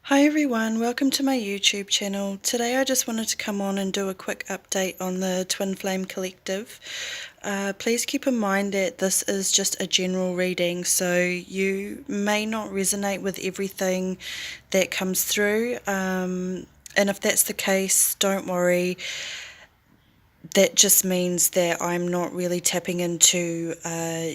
Hi everyone, welcome to my YouTube channel. Today I just wanted to come on and do a quick update on the Twin Flame Collective. Please keep in mind that this is just a general reading, so you may not resonate with everything that comes through. And if that's the case, don't worry. That just means that I'm not really tapping into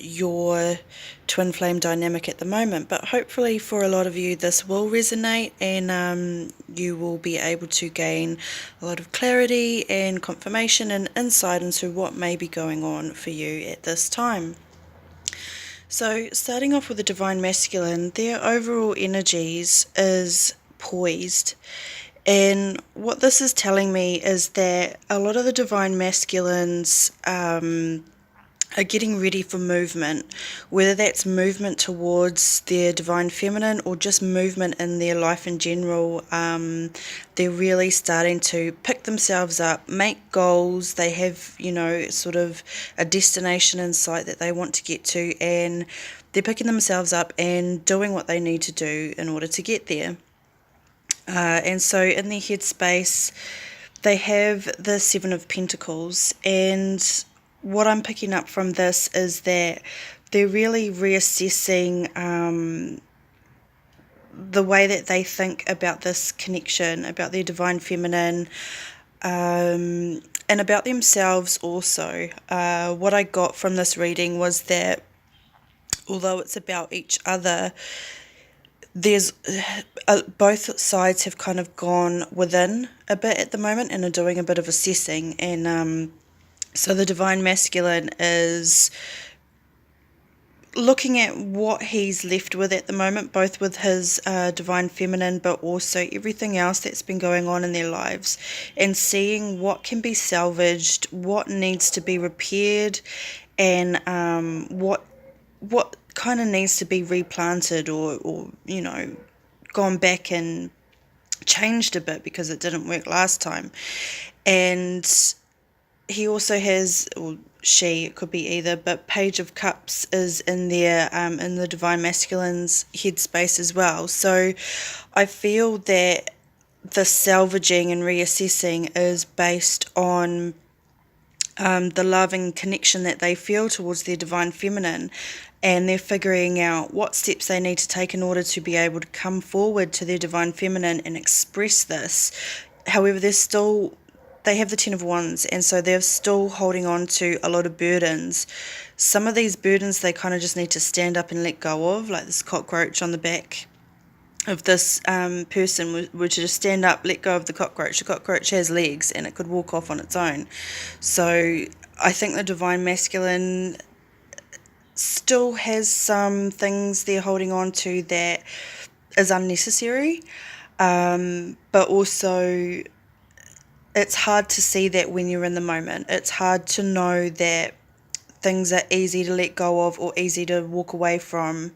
your twin flame dynamic at the moment, but hopefully for a lot of you this will resonate, and you will be able to gain a lot of clarity and confirmation and insight into what may be going on for you at this time. So starting off with the Divine Masculine, their overall energies is poised. And what this is telling me is that a lot of the Divine Masculines are getting ready for movement, whether that's movement towards their Divine Feminine or just movement in their life in general. They're really starting to pick themselves up, make goals. They have, sort of a destination in sight that they want to get to, and they're picking themselves up and doing what they need to do in order to get there. And so in their headspace, they have the Seven of Pentacles, and what I'm picking up from this is that they're really reassessing the way that they think about this connection, about their Divine Feminine, and about themselves also. What I got from this reading was that although it's about each other, there's both sides have kind of gone within a bit at the moment and are doing a bit of assessing, and so the Divine Masculine is looking at what he's left with at the moment, both with his Divine Feminine but also everything else that's been going on in their lives, and seeing what can be salvaged, what needs to be repaired, and what kind of needs to be replanted or gone back and changed a bit because it didn't work last time. And he also has, or she, it could be either, but Page of Cups is in there, in the Divine Masculine's headspace as well. So I feel that the salvaging and reassessing is based on the love and connection that they feel towards their Divine Feminine, and they're figuring out what steps they need to take in order to be able to come forward to their Divine Feminine and express this. However, they have the Ten of Wands, and so they're still holding on to a lot of burdens. Some of these burdens they kind of just need to stand up and let go of, like this cockroach on the back of this person were to just stand up, let go of the cockroach. The cockroach has legs and it could walk off on its own. So I think the Divine Masculine still has some things they're holding on to that is unnecessary, but also it's hard to see that when you're in the moment. It's hard to know that things are easy to let go of or easy to walk away from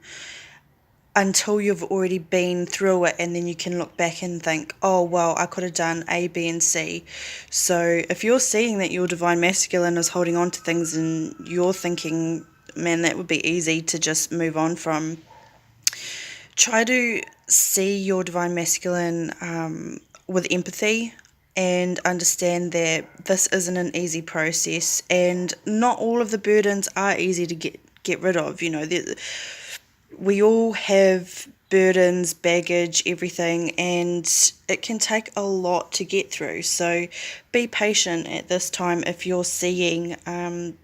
until you've already been through it, and then you can look back and think, oh well, I could have done A, B and C. So if you're seeing that your Divine Masculine is holding on to things and you're thinking, man, that would be easy to just move on from, try to see your Divine Masculine with empathy and understand that this isn't an easy process, and not all of the burdens are easy to get rid of. We all have burdens, baggage, everything, and it can take a lot to get through. So be patient at this time if you're seeing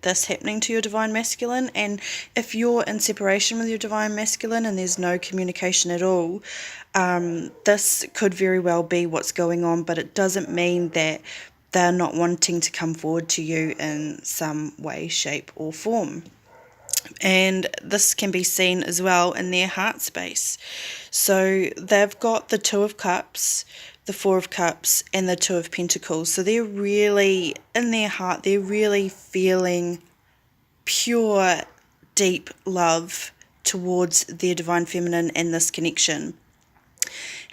this happening to your Divine Masculine, and if you're in separation with your Divine Masculine and there's no communication at all, this could very well be what's going on, but it doesn't mean that they're not wanting to come forward to you in some way, shape or form. And this can be seen as well in their heart space. So they've got the Two of Cups, the Four of Cups and the Two of Pentacles. So they're really, in their heart, they're really feeling pure, deep love towards their Divine Feminine and this connection.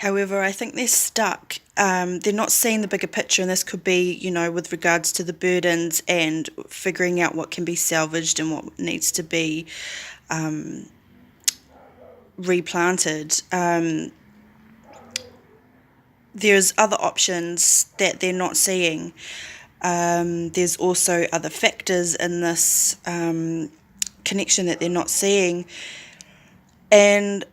However, I think they're stuck. They're not seeing the bigger picture, and this could be, with regards to the burdens and figuring out what can be salvaged and what needs to be replanted. there's other options that they're not seeing. There's also other factors in this connection that they're not seeing. And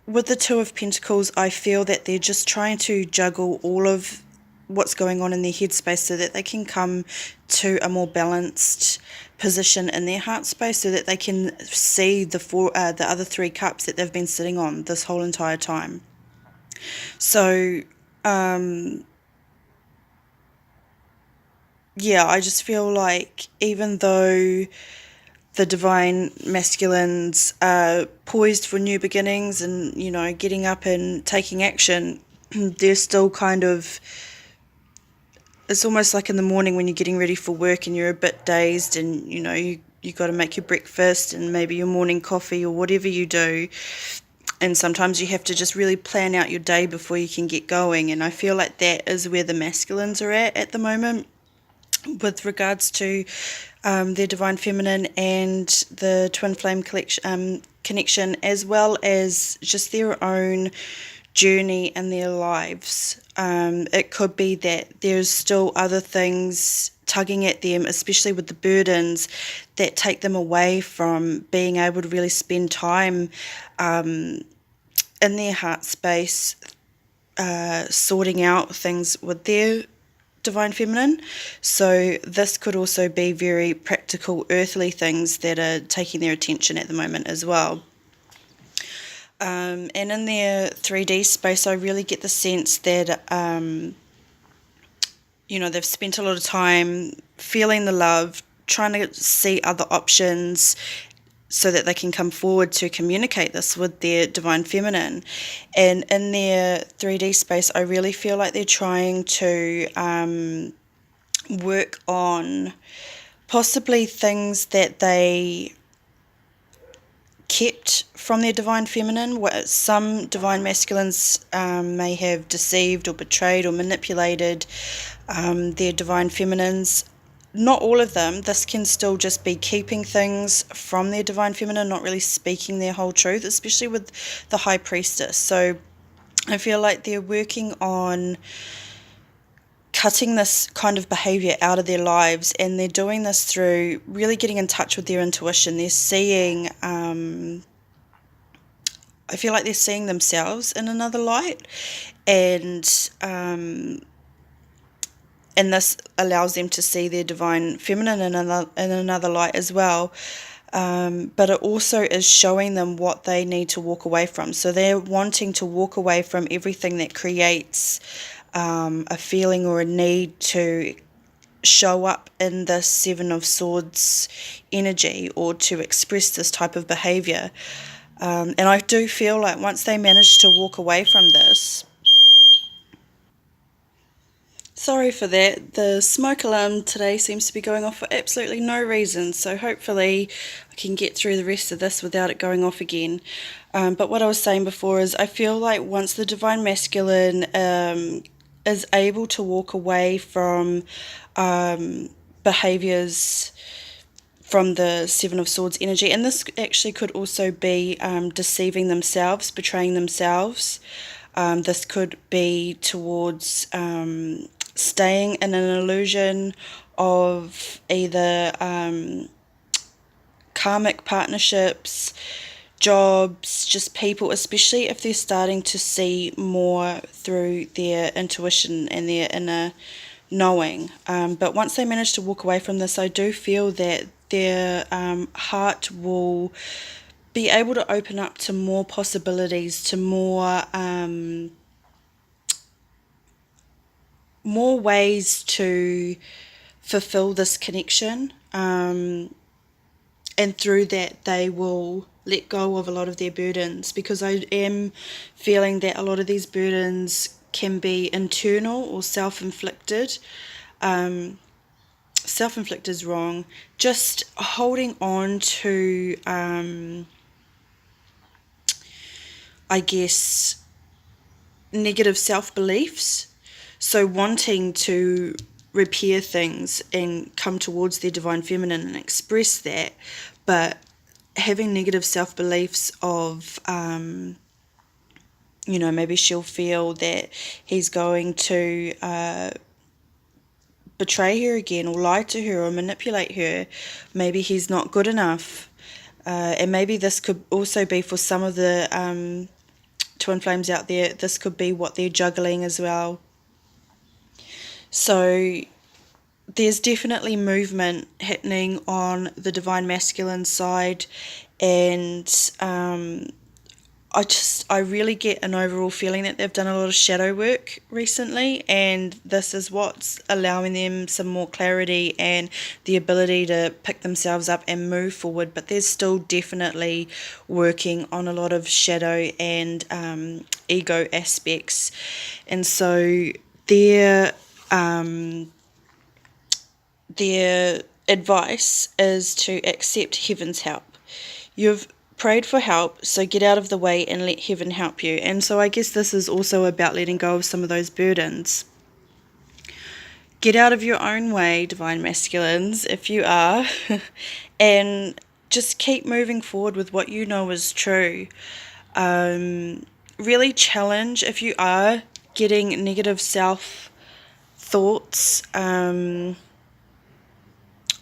with the Two of Pentacles, I feel that they're just trying to juggle all of what's going on in their headspace so that they can come to a more balanced position in their heart space, so that they can see the other three cups that they've been sitting on this whole entire time. So, yeah, I just feel like even though the divine masculines are poised for new beginnings and, getting up and taking action, they're still kind of, it's almost like in the morning when you're getting ready for work and you're a bit dazed and, you got to make your breakfast and maybe your morning coffee or whatever you do. And sometimes you have to just really plan out your day before you can get going. And I feel like that is where the masculines are at the moment, with regards to their divine feminine and the twin flame connection, as well as just their own journey in their lives. It could be that there's still other things tugging at them, especially with the burdens that take them away from being able to really spend time in their heart space, sorting out things with their divine feminine. So this could also be very practical earthly things that are taking their attention at the moment as well. And in their 3D space, I really get the sense that they've spent a lot of time feeling the love, trying to see other options so that they can come forward to communicate this with their divine feminine. And in their 3D space, I really feel like they're trying to work on possibly things that they kept from their divine feminine. Some divine masculines may have deceived or betrayed or manipulated their divine feminines. Not all of them. This can still just be keeping things from their divine feminine, not really speaking their whole truth, especially with the High Priestess. So I feel like they're working on cutting this kind of behavior out of their lives, and they're doing this through really getting in touch with their intuition. They're seeing, I feel like they're seeing themselves in another light, and this allows them to see their divine feminine in another light as well. But it also is showing them what they need to walk away from. So they're wanting to walk away from everything that creates a feeling or a need to show up in the Seven of Swords energy, or to express this type of behavior. And I do feel like once they manage to walk away from this, sorry for that, the smoke alarm today seems to be going off for absolutely no reason, so hopefully I can get through the rest of this without it going off again. But what I was saying before is I feel like once the divine masculine is able to walk away from behaviors from the Seven of Swords energy, and this actually could also be deceiving themselves, betraying themselves. This could be towards staying in an illusion of either karmic partnerships, jobs, just people, especially if they're starting to see more through their intuition and their inner knowing. But once they manage to walk away from this, I do feel that their heart will be able to open up to more possibilities, to more ways to fulfill this connection, and through that they will let go of a lot of their burdens, because I am feeling that a lot of these burdens can be internal or self-inflicted. Self-inflicted is wrong. Just holding on to I guess negative self-beliefs. So wanting to repair things and come towards their divine feminine and express that, but having negative self-beliefs of maybe she'll feel that he's going to betray her again, or lie to her, or manipulate her. Maybe he's not good enough. And maybe this could also be for some of the twin flames out there, this could be what they're juggling as well. So there's definitely movement happening on the divine masculine side, and I really get an overall feeling that they've done a lot of shadow work recently, and this is what's allowing them some more clarity and the ability to pick themselves up and move forward. But they're still definitely working on a lot of shadow and ego aspects, and so their advice is to accept heaven's help. You've prayed for help, so get out of the way and let heaven help you. And so I guess this is also about letting go of some of those burdens. Get out of your own way, divine masculines, if you are, and just keep moving forward with what you know is true. Really challenge if you are getting negative self thoughts,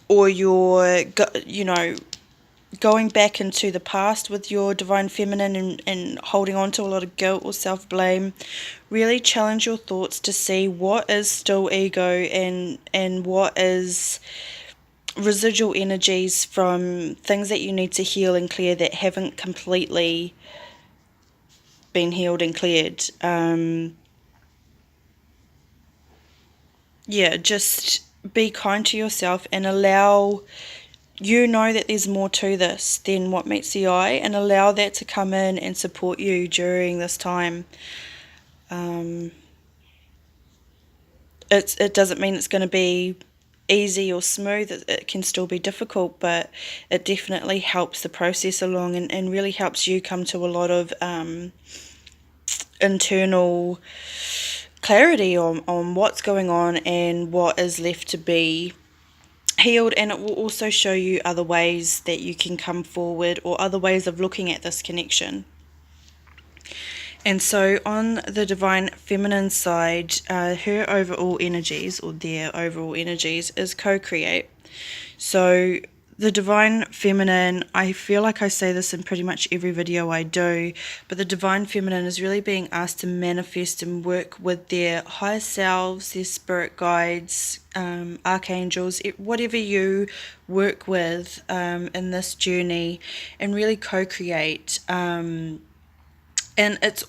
or you're, going back into the past with your divine feminine and holding on to a lot of guilt or self-blame. Really challenge your thoughts to see what is still ego and what is residual energies from things that you need to heal and clear that haven't completely been healed and cleared. Just be kind to yourself and allow that there's more to this than what meets the eye, and allow that to come in and support you during this time. It doesn't mean it's going to be easy or smooth. It can still be difficult, but it definitely helps the process along, and really helps you come to a lot of internal clarity on what's going on and what is left to be healed. And it will also show you other ways that you can come forward, or other ways of looking at this connection. And so on the divine feminine side, her overall energies, or their overall energies, is co-create. So the divine feminine, I feel like I say this in pretty much every video I do, but the divine feminine is really being asked to manifest and work with their higher selves, their spirit guides, archangels, whatever you work with in this journey, and really co-create. And it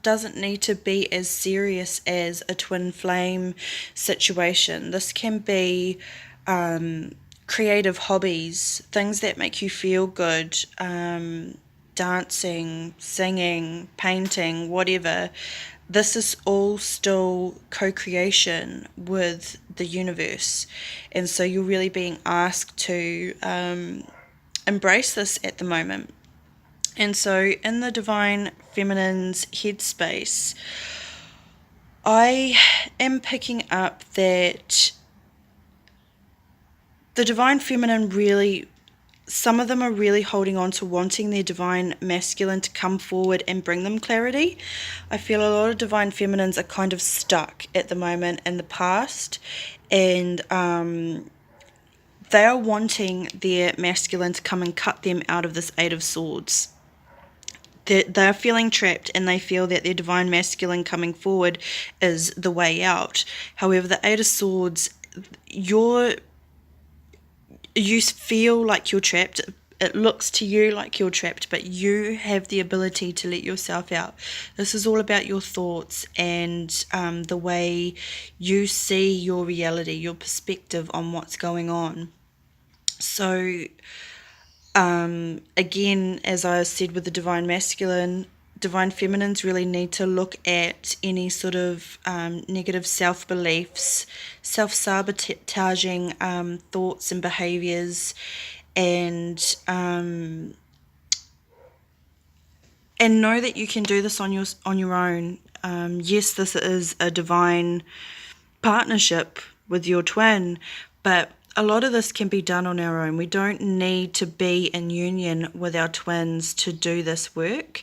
doesn't need to be as serious as a twin flame situation. This can be creative hobbies, things that make you feel good, dancing, singing, painting, whatever. This is all still co-creation with the universe. And so you're really being asked to embrace this at the moment. And so in the divine feminine's headspace, I am picking up that the divine feminine really, some of them are really holding on to wanting their divine masculine to come forward and bring them clarity. I feel a lot of divine feminines are kind of stuck at the moment in the past, and they are wanting their masculine to come and cut them out of this Eight of Swords. They're feeling trapped, and they feel that their divine masculine coming forward is the way out. However, the Eight of Swords, you feel like you're trapped. It looks to you like you're trapped, but you have the ability to let yourself out. This is all about your thoughts and the way you see your reality, your perspective on what's going on. So again, as I said with the divine masculine, divine feminines really need to look at any sort of negative self-beliefs, self-sabotaging thoughts and behaviors, and know that you can do this on your own. Yes, this is a divine partnership with your twin, but a lot of this can be done on our own. We don't need to be in union with our twins to do this work.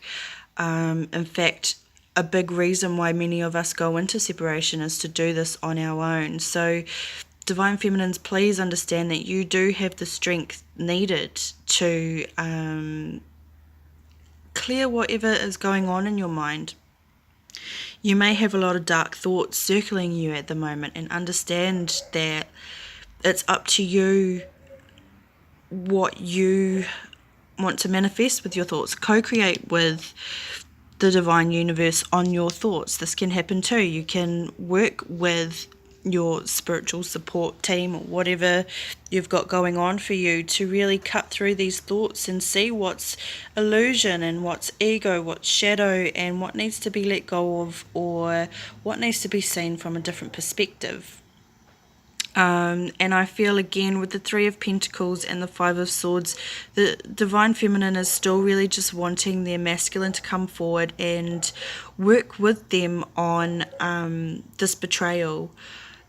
In fact, a big reason why many of us go into separation is to do this on our own. So Divine Feminines, please understand that you do have the strength needed to clear whatever is going on in your mind. You may have a lot of dark thoughts circling you at the moment, and understand that it's up to you what you want to manifest with your thoughts. Co-create with the divine universe on your thoughts. This can happen too. You can work with your spiritual support team or whatever you've got going on for you to really cut through these thoughts and see what's illusion and what's ego, what's shadow, and what needs to be let go of, or what needs to be seen from a different perspective. And I feel again with the Three of Pentacles and the Five of Swords, the Divine Feminine is still really just wanting their masculine to come forward and work with them on this betrayal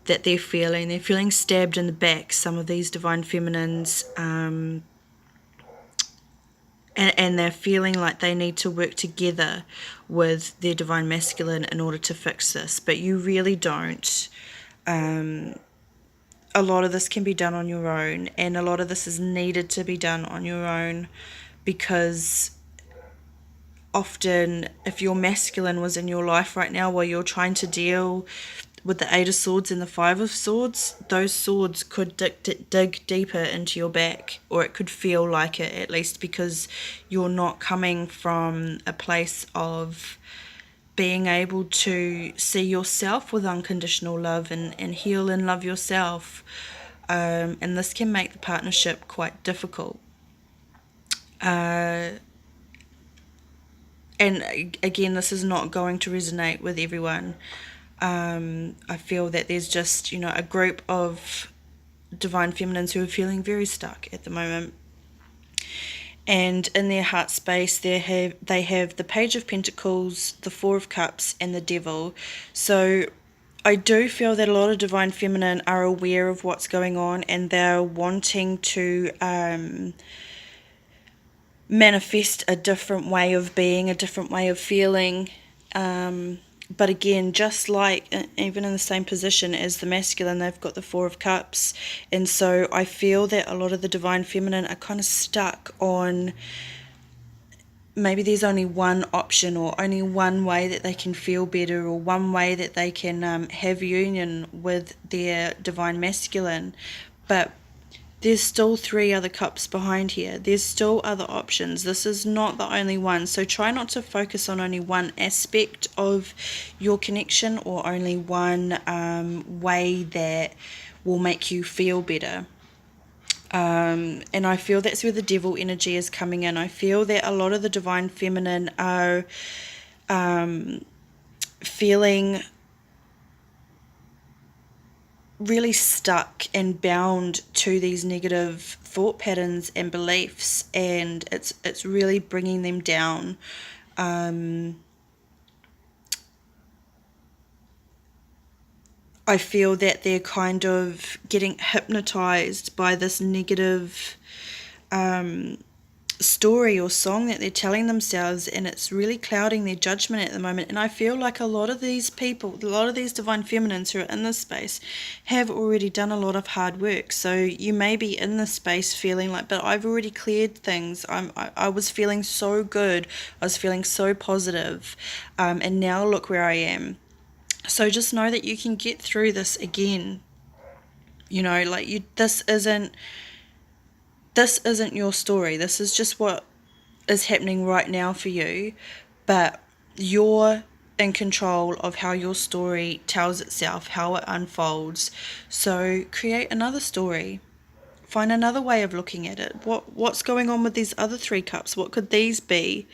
that they're feeling. They're feeling stabbed in the back, some of these Divine Feminines, and they're feeling like they need to work together with their Divine Masculine in order to fix this, but you really don't. A lot of this can be done on your own, and a lot of this is needed to be done on your own, because often if your masculine was in your life right now while you're trying to deal with the Eight of Swords and the Five of Swords, those swords could dig deeper into your back, or it could feel like it, at least, because you're not coming from a place of being able to see yourself with unconditional love and heal and love yourself. And this can make the partnership quite difficult. And again, this is not going to resonate with everyone. I feel that there's just, a group of Divine Feminines who are feeling very stuck at the moment. And in their heart space, they have the Page of Pentacles, the Four of Cups, and the Devil. So I do feel that a lot of Divine Feminine are aware of what's going on, and they're wanting to manifest a different way of being, a different way of feeling. But again, just like even in the same position as the masculine, they've got the Four of Cups. And so I feel that a lot of the Divine Feminine are kind of stuck on maybe there's only one option, or only one way that they can feel better, or one way that they can have union with their Divine Masculine. But there's still 3 other cups behind here. There's still other options. This is not the only one. So try not to focus on only one aspect of your connection, or only one way that will make you feel better. And I feel that's where the Devil energy is coming in. I feel that a lot of the Divine Feminine are feeling really stuck and bound to these negative thought patterns and beliefs, and it's really bringing them down. I feel that they're kind of getting hypnotized by this negative story or song that they're telling themselves, and it's really clouding their judgment at the moment. And I feel like a lot of these people, a lot of these Divine Feminines who are in this space, have already done a lot of hard work. So you may be in this space feeling like, but I've already cleared things. I was feeling so good. I was feeling so positive. And now look where I am. So just know that you can get through this again. This isn't your story. This is just what is happening right now for you, but you're in control of how your story tells itself, how it unfolds. So create another story. Find another way of looking at it. What's going on with these other 3 cups? What could these be?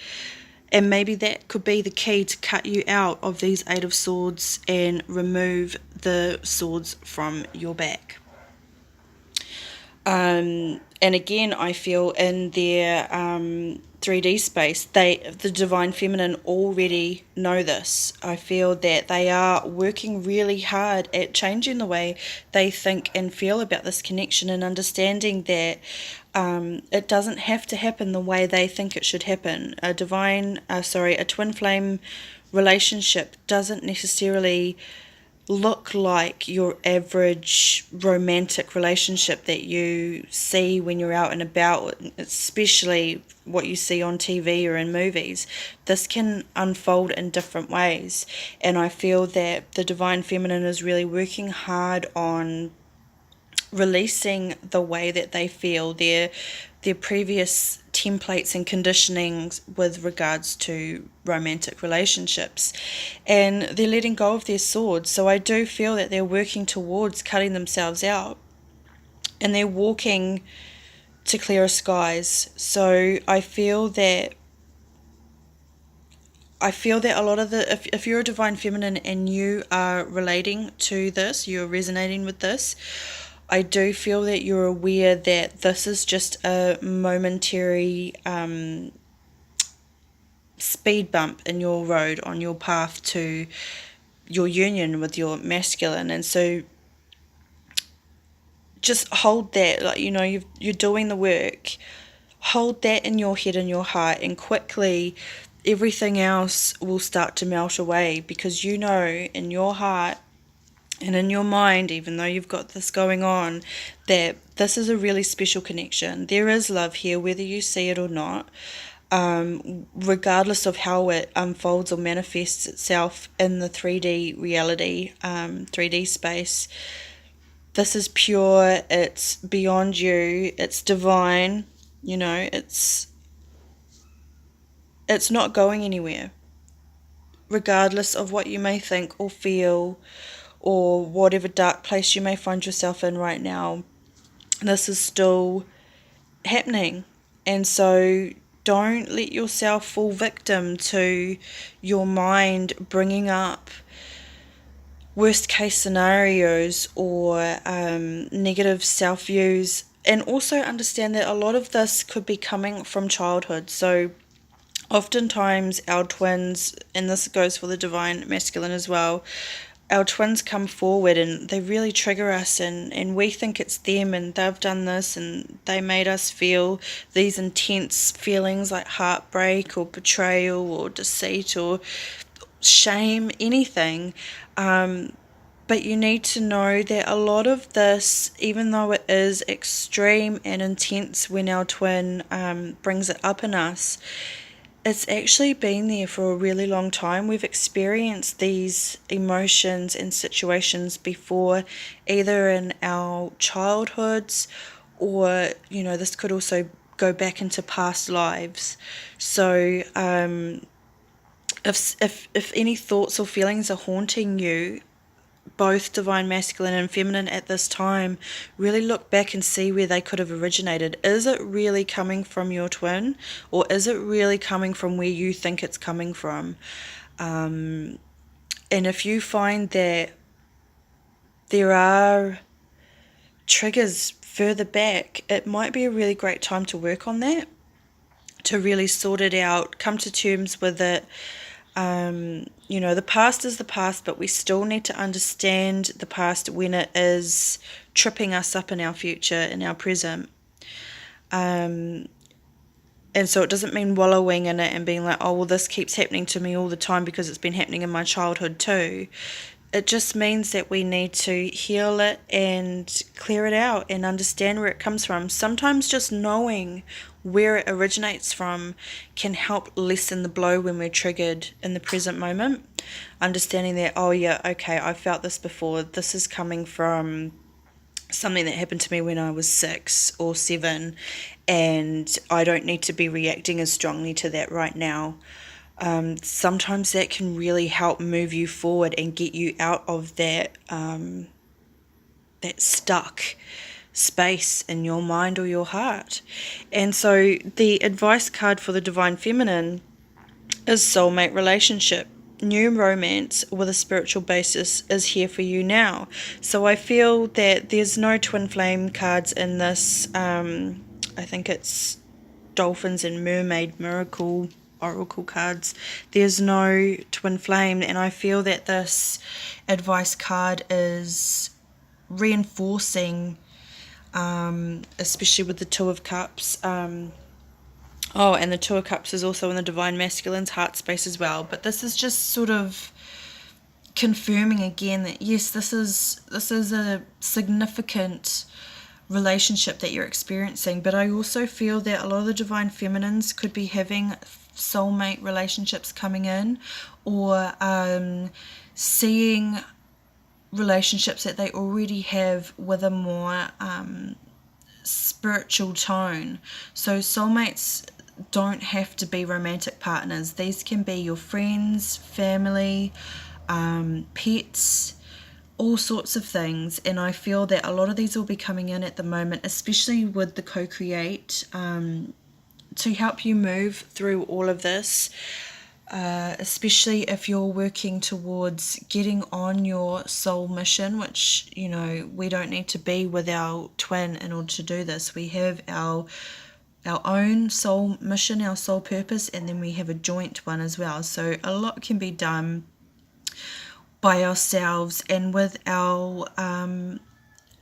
And maybe that could be the key to cut you out of these Eight of Swords and remove the swords from your back. And again, I feel in their 3D space, the Divine Feminine already know this. I feel that they are working really hard at changing the way they think and feel about this connection, and understanding that It doesn't have to happen the way they think it should happen. A twin flame relationship doesn't necessarily look like your average romantic relationship that you see when you're out and about, especially what you see on TV or in movies. This can unfold in different ways, and I feel that the Divine Feminine is really working hard on releasing the way that they feel, their previous templates and conditionings with regards to romantic relationships, and they're letting go of their swords. So I do feel that they're working towards cutting themselves out, and they're walking to clearer skies. So I feel that a lot of if you're a Divine Feminine and you are relating to this, you're resonating with this, I do feel that you're aware that this is just a momentary speed bump in your road on your path to your union with your masculine. And so just hold that, like, you're doing the work. Hold that in your head and your heart, and quickly everything else will start to melt away, because in your heart and in your mind, even though you've got this going on, that this is a really special connection. There is love here, whether you see it or not, regardless of how it unfolds or manifests itself in the 3D reality, 3D space. This is pure, it's beyond you, it's divine, it's not going anywhere, regardless of what you may think or feel, or whatever dark place you may find yourself in right now. This is still happening. And so don't let yourself fall victim to your mind bringing up worst case scenarios or negative self views. And also understand that a lot of this could be coming from childhood. So oftentimes our twins, and this goes for the Divine Masculine as well, our twins come forward and they really trigger us, and we think it's them and they've done this and they made us feel these intense feelings like heartbreak or betrayal or deceit or shame, anything. But you need to know that a lot of this, even though it is extreme and intense when our twin brings it up in us, it's actually been there for a really long time. We've experienced these emotions and situations before, either in our childhoods or, this could also go back into past lives. So if any thoughts or feelings are haunting you, both Divine Masculine and Feminine at this time, really look back and see where they could have originated. Is it really coming from your twin, or is it really coming from where you think it's coming from? And if you find that there are triggers further back, it might be a really great time to work on that, to really sort it out, come to terms with it. The past is the past, but we still need to understand the past when it is tripping us up in our future, in our present. And so it doesn't mean wallowing in it and being like, oh, well, this keeps happening to me all the time because it's been happening in my childhood too. It just means that we need to heal it and clear it out and understand where it comes from. Sometimes just knowing where it originates from can help lessen the blow when we're triggered in the present moment. Understanding that, oh yeah, okay, I've felt this before. This is coming from something that happened to me when I was 6 or 7, and I don't need to be reacting as strongly to that right now. Sometimes that can really help move you forward and get you out of that stuck space in your mind or your heart. And so the advice card for the Divine Feminine is soulmate relationship. New romance with a spiritual basis is here for you now. So I feel that there's no twin flame cards in this. I think it's dolphins and mermaid miracle oracle cards. There's no twin flame, and I feel that this advice card is reinforcing especially with the Two of Cups. Oh, and the Two of Cups is also in the Divine Masculine's heart space as well. But this is just sort of confirming again that yes, this is a significant relationship that you're experiencing. But I also feel that a lot of the Divine Feminines could be having soulmate relationships coming in, or seeing relationships that they already have with a more spiritual tone. So soulmates don't have to be romantic partners. These can be your friends, family, pets, all sorts of things. And I feel that a lot of these will be coming in at the moment, especially with the co-create, to help you move through all of this. Especially if you're working towards getting on your soul mission, which, you know, we don't need to be with our twin in order to do this. We have our own soul mission, our soul purpose, and then we have a joint one as well. So a lot can be done by ourselves and with our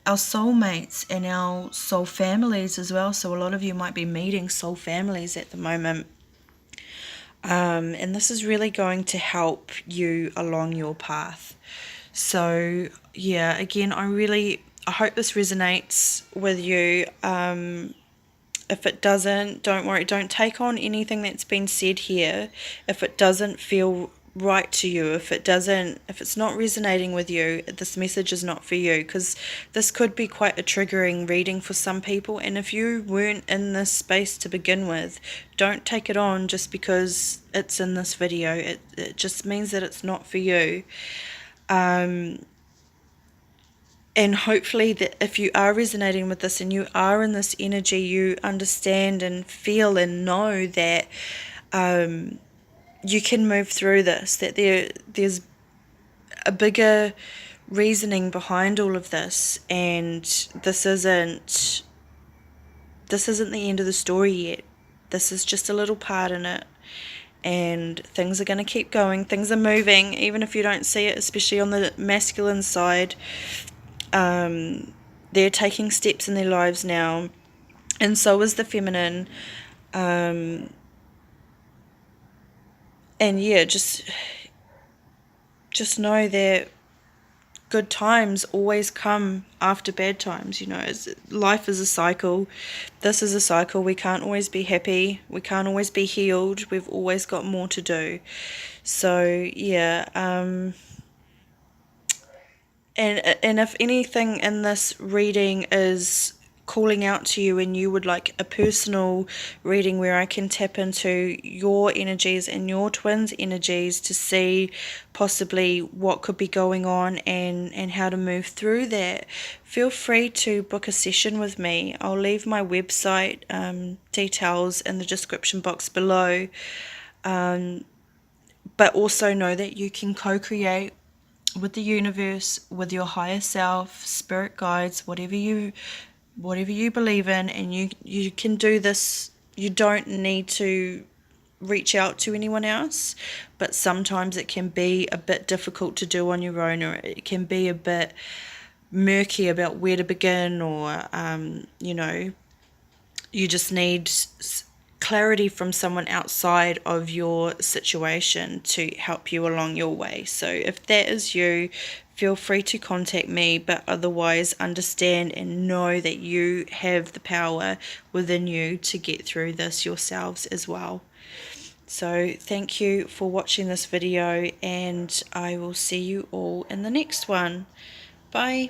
soulmates and our soul families as well. So a lot of you might be meeting soul families at the moment. And this is really going to help you along your path. So yeah, again, I hope this resonates with you. If it doesn't, don't worry, don't take on anything that's been said here. If it doesn't feel right to you, if it's not resonating with you, this message is not for you, because this could be quite a triggering reading for some people. And if you weren't in this space to begin with, don't take it on just because it's in this video. It just means that it's not for you. And hopefully that if you are resonating with this and you are in this energy, you understand and feel and know that you can move through this, that there's a bigger reasoning behind all of this, and this isn't the end of the story yet. This is just a little part in it, and things are going to keep going. Things are moving, even if you don't see it, especially on the masculine side. They're taking steps in their lives now, and so is the feminine. And yeah, just know that good times always come after bad times. You know, life is a cycle. This is a cycle. We can't always be happy. We can't always be healed. We've always got more to do. So yeah, and if anything in this reading is calling out to you and you would like a personal reading where I can tap into your energies and your twins' energies to see possibly what could be going on and how to move through that, feel free to book a session with me. I'll leave my website details in the description box below, but also know that you can co-create with the universe, with your higher self, spirit guides, whatever you believe in, and you can do this. You don't need to reach out to anyone else, but sometimes it can be a bit difficult to do on your own, or it can be a bit murky about where to begin, or you know, you just need clarity from someone outside of your situation to help you along your way. So if that is you, feel free to contact me, but otherwise understand and know that you have the power within you to get through this yourselves as well. So thank you for watching this video, and I will see you all in the next one. Bye.